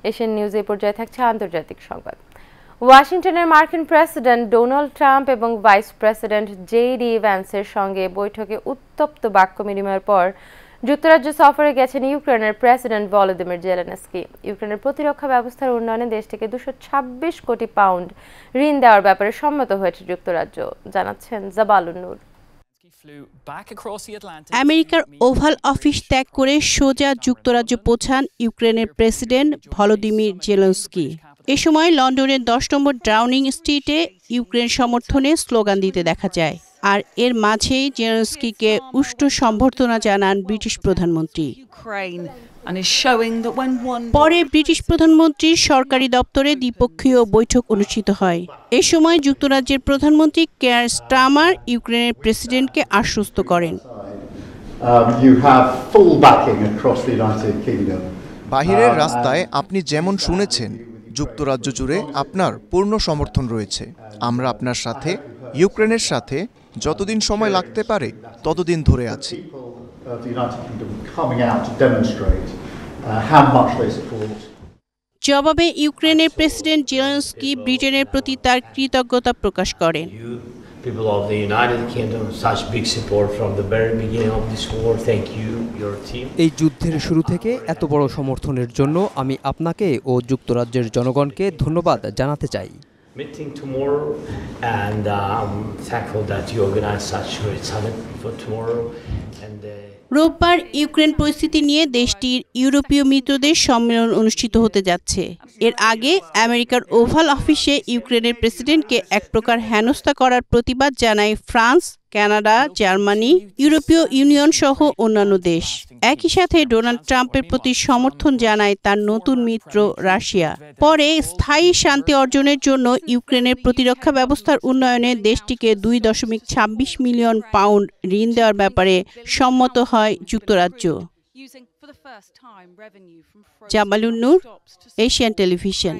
Asian news এই পর্যায়ে থাকছে আন্তর্জাতিক সংবাদ। ওয়াশিংটনের মার্কিন প্রেসিডেন্ট ডোনাল্ড ট্রাম্প এবং ভাইস প্রেসিডেন্ট জেডি ভ্যান্সের সঙ্গে বৈঠকে উত্তপ্ত বাক্য বিনিময়ের পর যুক্তরাজ্য সফরে গেছেন ইউক্রেনের প্রেসিডেন্ট ভলোদিমির জেলেনস্কি। ইউক্রেনের প্রতিরক্ষা ব্যবস্থার উন্নয়নে দেশটিকে 226 কোটি পাউন্ড ঋণ দেওয়ার ব্যাপারে সম্মত হয়েছে যুক্তরাজ্য, জানাচ্ছেন জাবালুন নূর। আমেরিকার ওভাল অফিস ত্যাগ করে সোজা যুক্তরাজ্য পৌঁছান ইউক্রেনের প্রেসিডেন্ট ভলোদিমির জেলেনস্কি। এ সময় লন্ডনের 10 নম্বর ডাউনিং স্ট্রিটে ইউক্রেন সমর্থনে স্লোগান দিতে দেখা যায়। আর এর মাঝেই জেলেনস্কিকে উষ্ণ সম্বর্ধনা জানান ব্রিটিশ প্রধানমন্ত্রী। পরে ব্রিটিশ প্রধানমন্ত্রীর সরকারি দপ্তরে দ্বিপক্ষীয় বৈঠক অনুষ্ঠিত হয়। এ সময় যুক্তরাজ্যের প্রধানমন্ত্রী কেয়ার স্টারমার ইউক্রেনের প্রেসিডেন্টকে আশ্বস্ত করেন, বাহিরের রাস্তায় আপনি যেমন শুনেছেন, যুক্তরাজ্য জুড়ে আপনার পূর্ণ সমর্থন রয়েছে। আমরা আপনার সাথে, ইউক্রেনের সাথে যতদিন সময় লাগতে পারে ততদিন ধরে আছি। জবাবে ইউক্রেনের প্রেসিডেন্ট জেলেনস্কি ব্রিটেনের প্রতি তার কৃতজ্ঞতা প্রকাশ করেন। এই যুদ্ধের শুরু থেকে এত বড় সমর্থনের জন্য আমি আপনাকে ও যুক্তরাজ্যের জনগণকে ধন্যবাদ জানাতে চাই। রোববার ইউক্রেন পরিস্থিতি নিয়ে দেশটির ইউরোপীয় মিত্রদের সম্মেলন অনুষ্ঠিত হতে যাচ্ছে। এর আগে আমেরিকার ওভাল অফিসে ইউক্রেনের প্রেসিডেন্টকে এক প্রকার হেনস্থা করার প্রতিবাদ জানায় ফ্রান্স, কানাডা, জার্মানি, ইউরোপীয় ইউনিয়ন সহ অন্যান্য দেশ। একই সাথে ডোনাল্ড ট্রাম্পের প্রতি সমর্থন জানায় তার নতুন মিত্র রাশিয়া। পরে স্থায়ী শান্তি অর্জনের জন্য ইউক্রেনের প্রতিরক্ষা ব্যবস্থার উন্নয়নে দেশটিকে 2.26 মিলিয়ন পাউন্ড ঋণ দেওয়ার ব্যাপারে সম্মত হয় যুক্তরাজ্য। জাবালুন নূর, এশিয়ান টেলিভিশন।